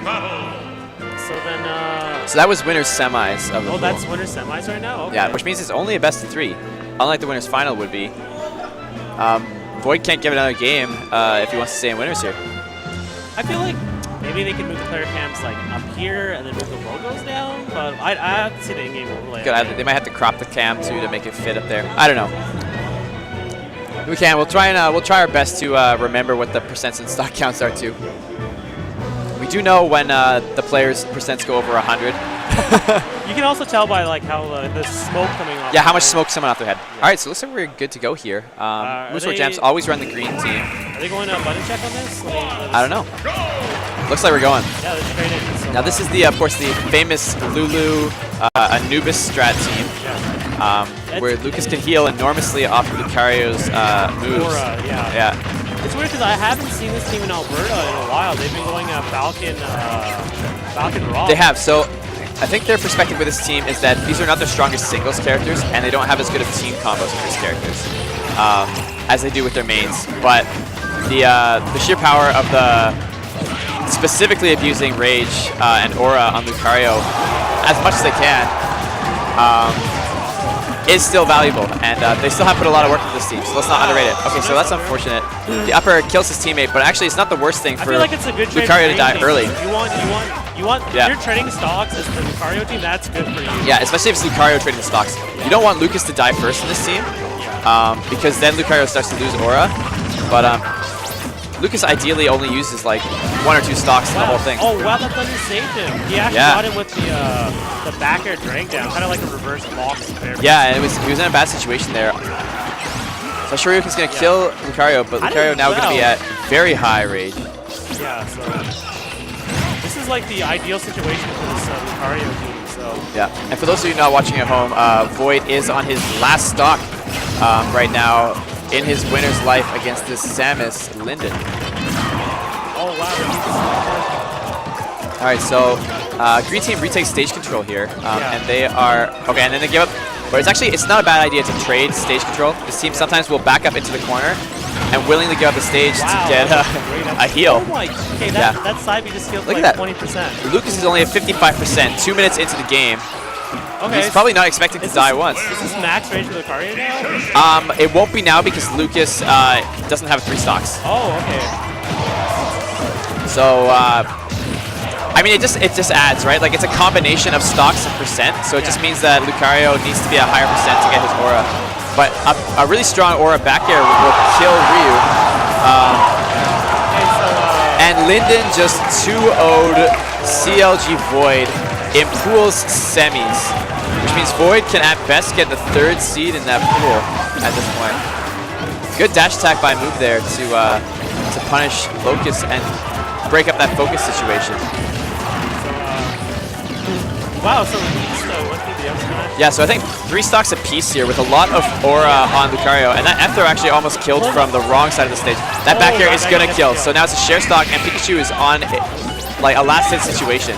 So then, so that was winners semis of the pool. that's winners semis right now? Okay. Yeah, which means it's only a best of 3, unlike the winners final would be. Void can't give it another game if he wants to stay in winners here. I feel like maybe they can move the player cams like up here and then move the logos down, but I have to see the in-game overlay. They might have to crop the cam too to make it fit up there. I don't know. We can. We'll try our best to remember what the percents and stock counts are too. We do know when the players' percents go over 100. You can also tell by like how the smoke coming off. Yeah, how much smoke's coming off their head. Yeah. All right, so looks like we're good to go here. MOOBESOR Jams always run the green team. Are they going to button check on this? I don't know. Looks like we're going. Yeah, they're straight in. So, now this is the, of course, the famous Lulu Anubis strat team, where Lucas can heal enormously off of Lucario's moves. Aura, yeah. It's weird because I haven't seen this team in Alberta in a while. They've been going Falcon Raw. They have. So I think their perspective with this team is that these are not their strongest singles characters, and they don't have as good of team combos with these characters as they do with their mains. But the sheer power of specifically abusing Rage and Aura on Lucario as much as they can is still valuable, and they still have put a lot of work into this team, so let's not underrate it. Okay, so that's unfortunate. The upper kills his teammate, but actually it's not the worst thing for Lucario to die early. You want if you're trading stocks as the Lucario team, that's good for you. Yeah, especially if it's Lucario trading the stocks. You don't want Lucas to die first in this team, because then Lucario starts to lose Aura, but Lucas ideally only uses like 1 or 2 stocks in the whole thing. Oh wow, that doesn't save him. He actually got him with the back air drag down, kind of like a reverse box there. Yeah, and he was in a bad situation there. So Shoryuken's gonna kill Lucario, but Lucario now gonna be at very high rage. Yeah, so this is like the ideal situation for this Lucario team. So yeah, and for those of you not watching at home, Void is on his last stock right now in his winner's life against this Samus Linden. Oh wow! All right, so green team retakes stage control here, and they are okay. And then they give up. But it's not a bad idea to trade stage control. This team sometimes will back up into the corner and willingly give up the stage to get a heal. Oh my! Okay, that side B just heals like 20%. Lucas is only at 55%. 2 minutes into the game. Okay, he's probably not expecting to die once. Is this max range for Lucario now? It won't be now because Lucas doesn't have 3 stocks. Oh, okay. So, I mean, it just adds, right? Like, it's a combination of stocks and percent, so it just means that Lucario needs to be a higher percent to get his Aura. But a really strong Aura back air will kill Ryu. And Linden just 2-0'd CLG Void in Pool's semis, which means Void can at best get the 3rd seed in that pool at this point. Good dash attack by Move there to punish Locus and break up that focus situation. Wow, so what's the upside? Yeah, so I think 3 stocks apiece here with a lot of Aura on Lucario, and that F throw actually almost killed from the wrong side of the stage. That back air is gonna kill, so now it's a share stock, and Pikachu is on like a last hit situation.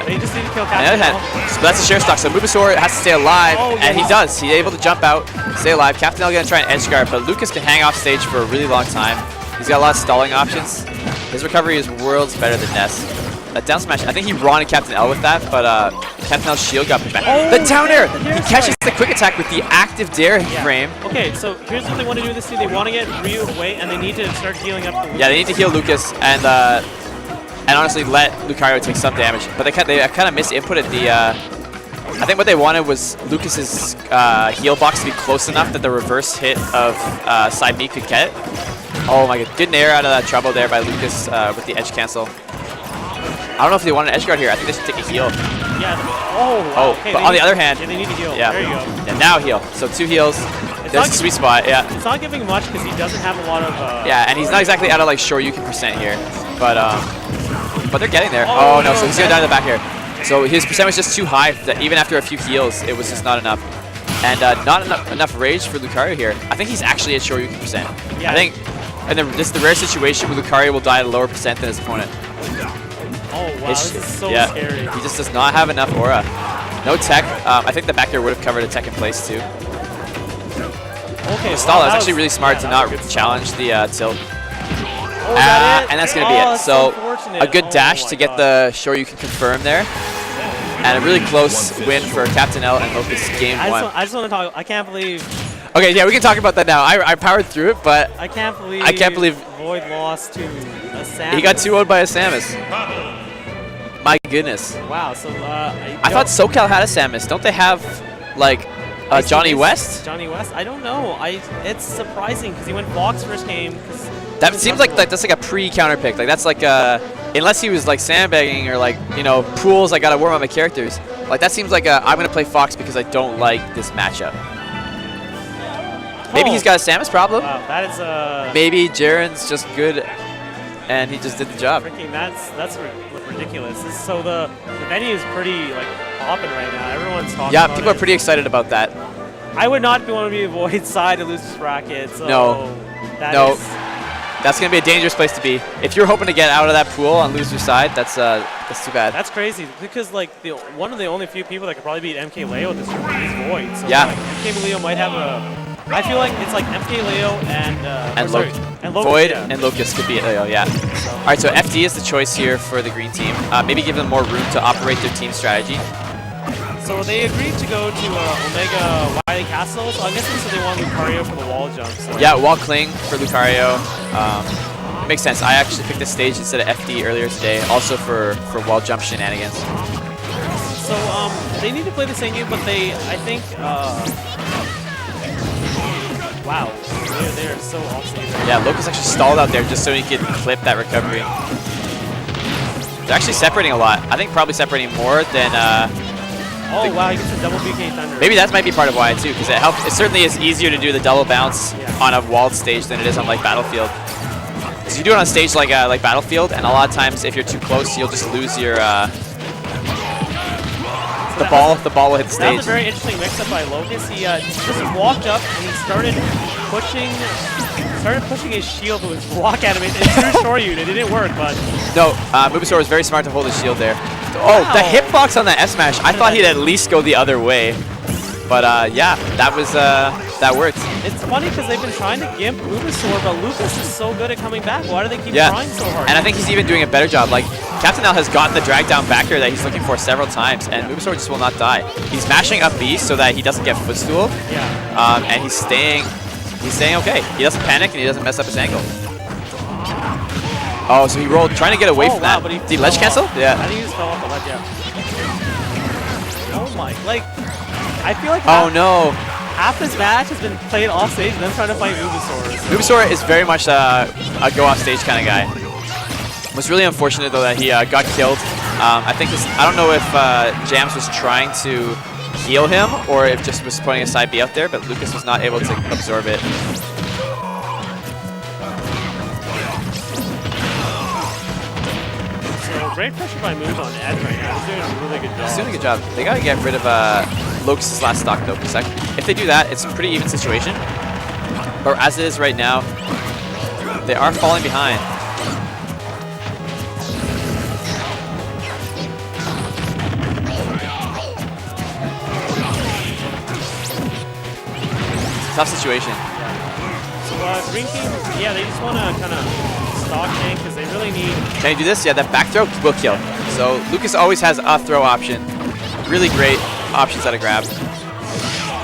They just need to kill Captain L. So that's a share stock, so MOOBESOR has to stay alive, and he does. He's able to jump out, stay alive. Captain L gonna try and edge guard, but Lucas can hang off stage for a really long time. He's got a lot of stalling options. His recovery is worlds better than Ness. That down smash, I think he rawned Captain L with that, but Captain L's shield got pushed back. The down air! He catches the quick attack with the active dare frame. Okay, so here's what they want to do with this team. They want to get Ryu away, and they need to start healing up the Lucas. Yeah, they need to heal Lucas and honestly let Lucario take some damage. But they kind of misinputted the... I think what they wanted was Lucas's heal box to be close enough that the reverse hit of side B could get it. Oh my god, good nair out of that trouble there by Lucas with the edge cancel. I don't know if they want an edge guard here. I think they should take a heal. Yeah. Okay, but on the other hand... Yeah, they need to heal. Yeah. There you go. And now heal. So 2 heals. There's a sweet spot, yeah. It's not giving much because he doesn't have a lot of... yeah, and he's not exactly out of like Shoryuken percent here. But they're getting there. Oh no, so he's going to die in the back here. So his percent was just too high that even after a few heals, it was just not enough. And not enough rage for Lucario here. I think he's actually at Shoryuken percent. Yeah. I think... And this is the rare situation where Lucario will die at a lower percent than his opponent. Oh wow, this is so scary. He just does not have enough Aura. No tech. I think the back air would have covered a tech in place too. Okay. Stall is actually really smart to not challenge the tilt. Oh, is that it? And that's going to be it. So a good dash to get the Shoryuken confirmed there. And a really close win for Captain L and Locus game 1. I just want to talk. I can't believe. Okay, yeah, we can talk about that now. I powered through it, but I can't believe Void lost to a Samus. He got 2-0'd by a Samus. My goodness. Wow. So I thought SoCal had a Samus. Don't they have like Johnny West? Johnny West? I don't know. It's surprising because he went Fox first game. That seems like that's like a pre-counter pick. Like that's like unless he was like sandbagging or like, you know, pools, I gotta warm up my characters. Like that seems like I'm gonna play Fox because I don't like this matchup. Maybe he's got a Samus problem. Wow, that is maybe Jaren's just good and he just did the job. Freaking, that's ridiculous. So the venue is pretty like popping right now. Everyone's talking about it. Yeah, people are pretty excited about that. I would not want to be a Void side to lose this bracket. So no. That's going to be a dangerous place to be. If you're hoping to get out of that pool on loser side, that's too bad. That's crazy because like one of the only few people that could probably beat MKLeo this year is Void. So yeah. Like, MKLeo might have a. I feel like it's like MKLeo and Locus, Void yeah. and Locus could beat Leo, yeah. So. All right, so FD is the choice here for the green team. Maybe give them more room to operate their team strategy. So they agreed to go to Omega Wily Castle, so I'm guessing so they want Lucario for the wall jump. So. Yeah, wall cling for Lucario. Makes sense. I actually picked this stage instead of FD earlier today, also for wall jump shenanigans. So they need to play the same game, but I think, wow, they're so off-stage. Yeah, Locus actually stalled out there just so he could clip that recovery. They're actually separating a lot. I think probably separating more than... oh, wow, he gets a double BK Thunder. Maybe that might be part of why, too, because it certainly is easier to do the double bounce on a walled stage than it is on, like, Battlefield. Because you do it on a stage like Battlefield, and a lot of times if you're too close, you'll just lose your... the ball will hit the stage. That was a very interesting mix-up by Locus. He just walked up and he started pushing his shield with his block animation. It threw Shoryuken. It didn't work, but... No, MOOBESOR was very smart to hold his shield there. Oh, wow. The hitbox on that S-Smash. I thought he'd at least go the other way. But yeah, that worked. It's funny because they've been trying to gimp MOOBESOR, but Lucas is so good at coming back. Why do they keep trying so hard? And I think he's even doing a better job. Like, Captain L has gotten the drag down back air that he's looking for several times, and MOOBESOR just will not die. He's mashing up B so that he doesn't get footstool. Yeah. And he's staying okay. He doesn't panic and he doesn't mess up his angle. Oh, so he rolled, trying to get away from that. But did he ledge cancel? Yeah. I think he just fell off the ledge, yeah. Oh my, like, I feel like half this match has been played off stage and then trying to fight MOOBESOR. MOOBESOR is very much a go off stage kind of guy. It was really unfortunate though that he got killed. I don't know if Jams was trying to heal him or if just was putting a side B out there, but Lucas was not able to absorb it. Great pressure by Moose on edge right now. He's doing a really good job. He's doing a good job. They gotta get rid of Locus' last stock though, because if they do that, it's a pretty even situation. But as it is right now, they are falling behind. It's a tough situation. So Green Team, yeah, they just want to kind of stock tank because they really need... Can he do this? Yeah, that back throw will kill. So Lucas always has a throw option. Really great options at a grab.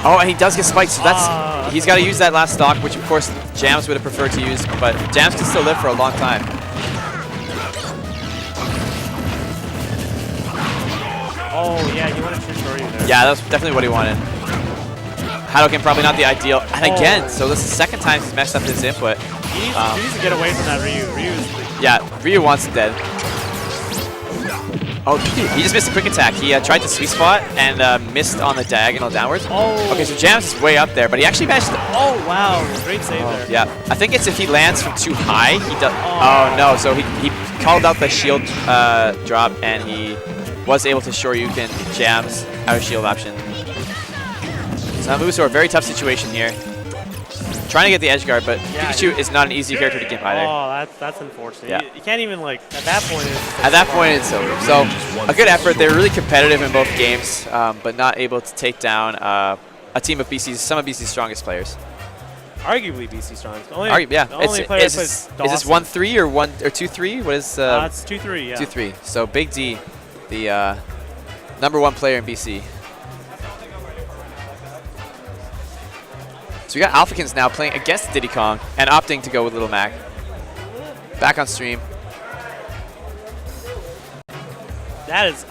Oh, and he does get spiked, so that's... he's got to use that last stock, which of course Jams would have preferred to use, but Jams can still live for a long time. Oh, yeah, he wanted to Shoryuken there. Yeah, that's definitely what he wanted. Hadouken probably not the ideal. And again, so this is the second time he's messed up his input. He needs to get away from that Ryu. Yeah, Ryu wants him dead. Oh, he just missed a quick attack. He tried to sweet spot and missed on the diagonal downwards. Oh. Okay, so Jams is way up there, but he actually managed to... Oh, wow. Great save there. Yeah, I think it's if he lands from too high, he does... Oh, no, so he called out the shield drop, and he was able to Shoryuken Jams out of shield option. So MOOBESOR, very tough situation here. Trying to get the edge guard, but Pikachu is not an easy character to gimp either. Oh, that's unfortunate. Yeah. You can't even, like, at that point it's over. So, a good effort. They're really competitive in both games, but not able to take down a team of some of BC's strongest players. Arguably BC strong. Yeah. The only player Is this 1-3 or 2-3? What is? It's 2-3. Yeah. 2-3. So Big D, the #1 player in BC. So we got Alphicans now playing against Diddy Kong and opting to go with Little Mac. Back on stream. That is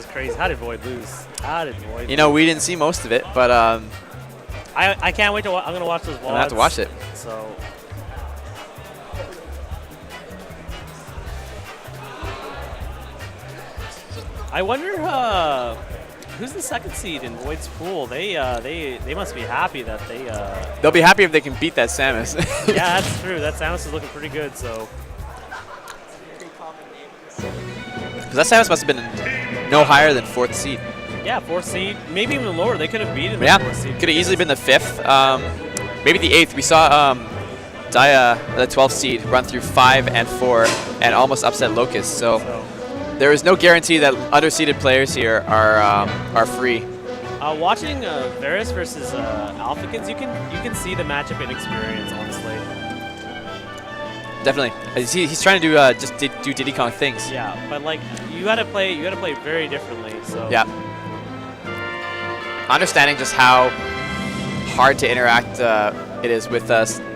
crazy. How did Void lose? How did Void? You know, we didn't see most of it, but I can't wait to. I'm gonna watch those VODs. I'm gonna have to watch it. So. I wonder who's the second seed in Void's pool. They must be happy that they. They'll be happy if they can beat that Samus. Yeah, that's true. That Samus is looking pretty good. So. Because that Samus must have been no higher than 4th seed. Yeah, 4th seed, maybe even lower. They could have beaten the 4th seed. Could have easily been the 5th, maybe the 8th. We saw Daya, the 12th seed, run through 5 and 4 and almost upset Locus. So there is no guarantee that underseeded players here are free. Watching Varus versus Alphicans, you can see the matchup inexperience, honestly. Definitely, he's trying to do Diddy Kong things. Yeah, but like you gotta play very differently. So yeah, understanding just how hard to interact it is with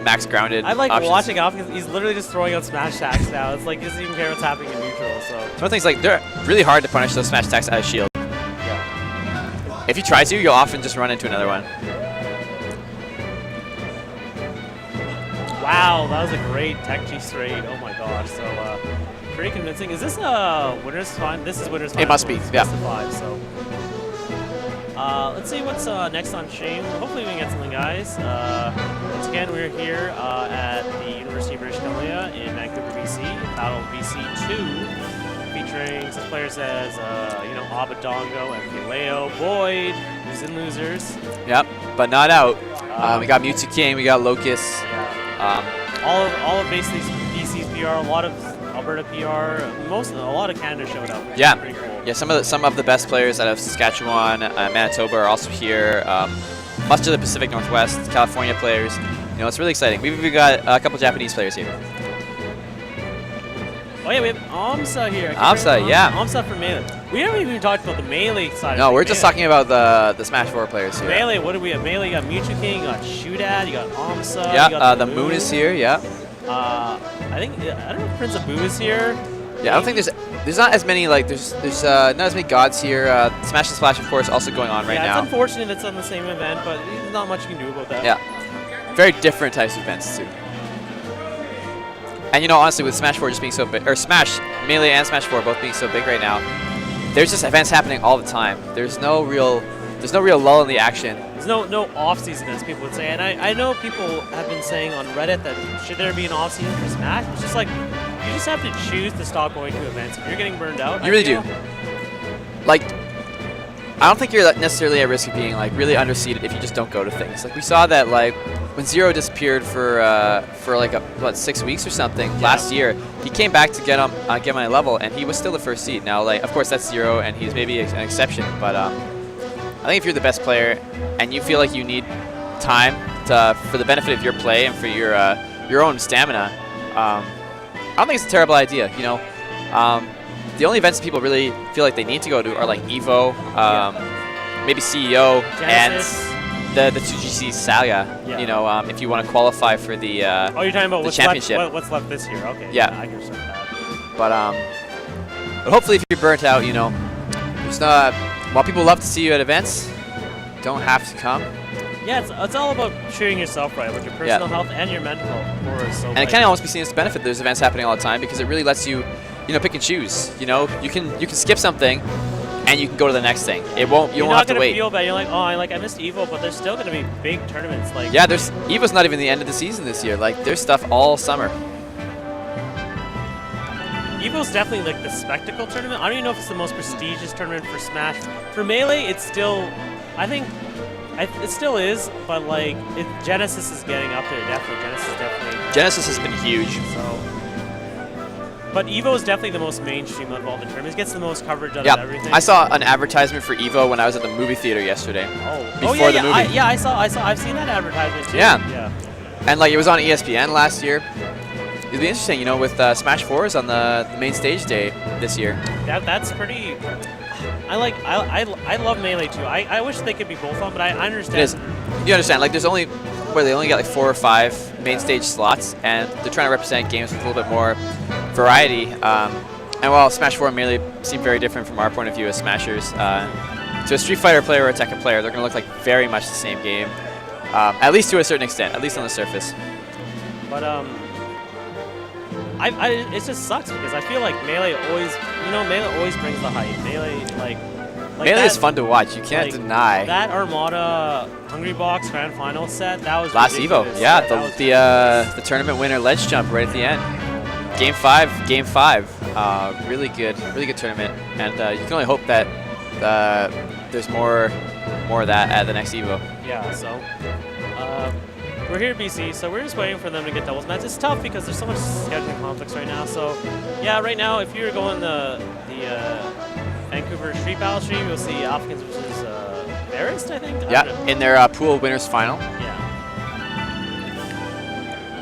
max grounded. I like options. watching Alphicans. He's literally just throwing out smash attacks now. It's like he doesn't even care what's happening in neutral. So some of things like they're really hard to punish those smash attacks out of shield. Yeah. If you try to, you'll often just run into another one. Wow, that was a great tech G straight. Oh my gosh, so pretty convincing. Is this winner's final? This is winner's final. It must be, yeah. Best of 5, so. Let's see what's next on stream. Hopefully we can get something, guys. Once again, we're here at the University of British Columbia in Vancouver, BC. Battle BC2, featuring such players as Abadango, MKLeo, Void, Who's in Losers. Yep, but not out. We got Mewtwo King, we got Locus. All of basically BC's PR, a lot of Alberta PR, a lot of Canada showed up. Yeah, pretty cool. Yeah. Some of the best players out of Saskatchewan, Manitoba are also here. Much of the Pacific Northwest, California players. You know, it's really exciting. We've got a couple Japanese players here. Oh yeah, we have aMSa here. aMSa, yeah. aMSa for Melee. We haven't even talked about the Melee side. No, we're just talking about the Smash 4 players here. Melee, what do we have? Melee, you got Mewtwo King, you got Shootad, you got aMSa. Yeah, you got the Moon is here. Yeah. I don't know if Prince Abu is here. Yeah, I don't think there's not as many there's not as many gods here. Smash and Splash, of course, also going on right now. Yeah, it's unfortunate it's on the same event, but there's not much you can do about that. Yeah, very different types of events too. And you know, honestly, with Smash 4 just being so big, or Smash Melee and Smash 4 both being so big right now, there's just events happening all the time. There's no real lull in the action. There's no off-season, as people would say. And I know people have been saying on Reddit that should there be an off-season for Smash? It's just like, you just have to choose to stop going to events. If you're getting burned out, you really do. Like, I don't think you're necessarily at risk of being really underseeded if you just don't go to things. Like we saw that when Zero disappeared for 6 weeks or something last year, he came back to get my level, and he was still the first seed. Now, of course, that's Zero, and he's maybe an exception, but I think if you're the best player and you feel like you need time for the benefit of your play and for your own stamina, I don't think it's a terrible idea. You know, the only events people really feel like they need to go to are EVO, maybe CEO, Genesis. and the 2GC Saga. Yeah. You know, if you want to qualify for the oh, you're talking about the championship. What's left this year? Okay. Yeah. I can respect that. But hopefully, if you're burnt out, you know, there's not. While people love to see you at events, don't have to come. Yeah, it's all about treating yourself right with your personal health and your mental health, of course. So and it can almost be seen as a benefit. There's events happening all the time because it really lets you, pick and choose. You know, you can skip something, and you can go to the next thing. It won't. You won't have to wait. You're not gonna feel bad. You're like, oh, I missed Evo, but there's still gonna be big tournaments. Yeah, Evo's not even the end of the season this year. There's stuff all summer. Evo's definitely the spectacle tournament. I don't even know if it's the most prestigious tournament for Smash. For Melee, it's still, I think, it still is, but Genesis is getting up there. Definitely. Genesis has been huge. But Evo is definitely the most mainstream of all the tournaments. It gets the most coverage out of everything. I saw an advertisement for Evo when I was at the movie theater yesterday. Oh, before the movie. I've seen that advertisement too. Yeah. And like it was on ESPN last year. It'd be interesting, you know, with Smash 4s on the main stage day this year. That's pretty. I love Melee too. I wish they could be both on, but I understand. It is. You understand? Like there's only where they only got like 4 or 5 main stage slots, and they're trying to represent games with a little bit more variety. And while Smash 4 and Melee seem very different from our point of view as Smashers, to a Street Fighter player or a Tekken player, they're going to look like very much the same game, at least to a certain extent, at least on the surface. But it just sucks because I feel like Melee always, Melee always brings the hype. Melee, like Melee is fun to watch. You can't deny. That Armada Hungry Box Grand Final set, that was last ridiculous. Evo. Yeah, the tournament winner ledge jump right at the end. Game 5. Really good tournament, and you can only hope that there's more of that at the next Evo. Yeah. So. We're here at BC, so we're just waiting for them to get doubles match. It's tough because there's so much scheduling conflicts right now. So, yeah, right now, if you're going the Vancouver Street Battle stream, you'll see Alphicans versus Pyreeze, I think. Yeah, in their pool winners final. Yeah.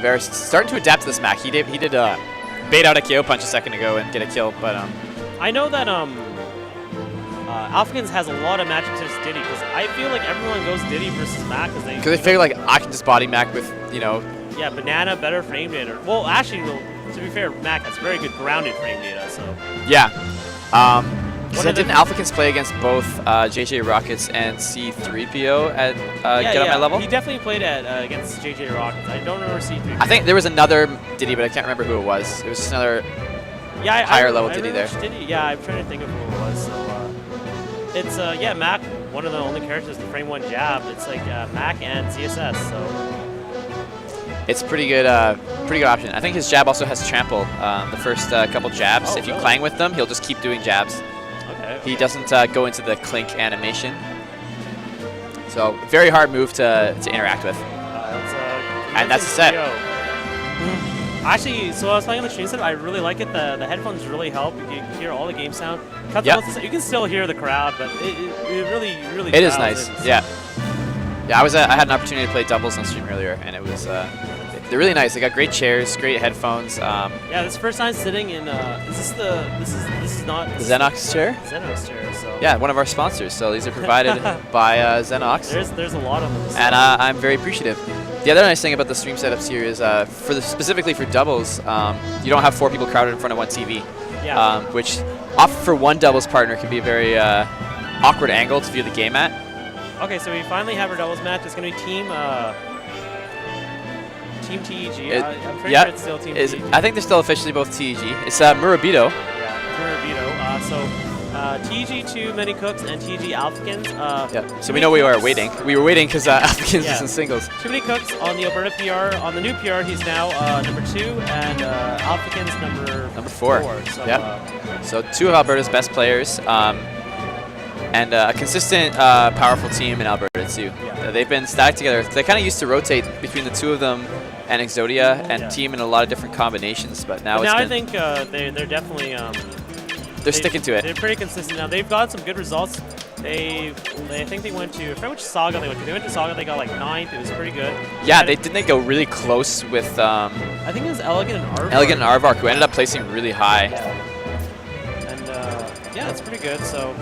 Pyreeze starting to adapt to this Mac. He did bait out a KO punch a second ago and get a kill, but I know that Alphicans has a lot of matchups against Diddy because I feel like everyone goes Diddy versus Mac because they figure like I can just body Mac with Yeah, Banana better frame data. Well, actually, to be fair, Mac has very good grounded frame data. So yeah. Didn't Alphicans play against both JJ Rockets and C3PO at Get On My Level? He definitely played against JJ Rockets. I don't remember C3PO. I think there was another Diddy, but I can't remember who it was. It was just another higher level Diddy there. Yeah, I'm trying to think of who it was. So it's Mac, one of the only characters to frame one jab. It's like Mac and ZSS. So it's pretty good option. I think his jab also has trample. The first couple jabs, if you clang with them, he'll just keep doing jabs. Okay. He doesn't go into the clink animation. So very hard move to interact with. And that's the set. Actually, so I was playing on the stream set. I really like it. The headphones really help. You can hear all the game sound. You can still hear the crowd, but it really it is nice. Yeah. Yeah, I had an opportunity to play doubles on stream earlier, and it was they're really nice. They got great chairs, great headphones. Yeah, this is the first time sitting in. This is not the Xenox chair. Xenox chair. So yeah, one of our sponsors. So these are provided by Xenox. There's a lot of them. So. And I'm very appreciative. The other nice thing about the stream setups here is specifically for doubles, you don't have 4 people crowded in front of one TV. Yeah. Which for one doubles partner can be a very awkward angle to view the game at. Okay, so we finally have our doubles match. It's going to be Team TEG. I'm pretty sure it's still Team TEG. I think they're still officially both TEG. It's Murabito. Yeah, Murabito. TEG 2 Many Cooks and TEG Alphicans. Yeah, so we know we were waiting. We were waiting because Alphicans is in singles. Too Many Cooks on the Alberta PR. On the new PR, he's now number 2, and Alphicans number 4. So, so 2 of Alberta's best players. And a consistent, powerful team in Alberta, too. Yeah. They've been stacked together. They kind of used to rotate between the 2 of them and Exodia and team in a lot of different combinations, but now I think they're definitely... they're sticking to it. They're pretty consistent now. They've got some good results. I think they went to... I forget which Saga they went to. They went to Saga, they got like 9th. It was pretty good. Yeah, didn't they go really close with... I think it was Elegant and Aardvark. Elegant and Aardvark, who ended up placing really high. Yeah. And yeah, it's pretty good, so...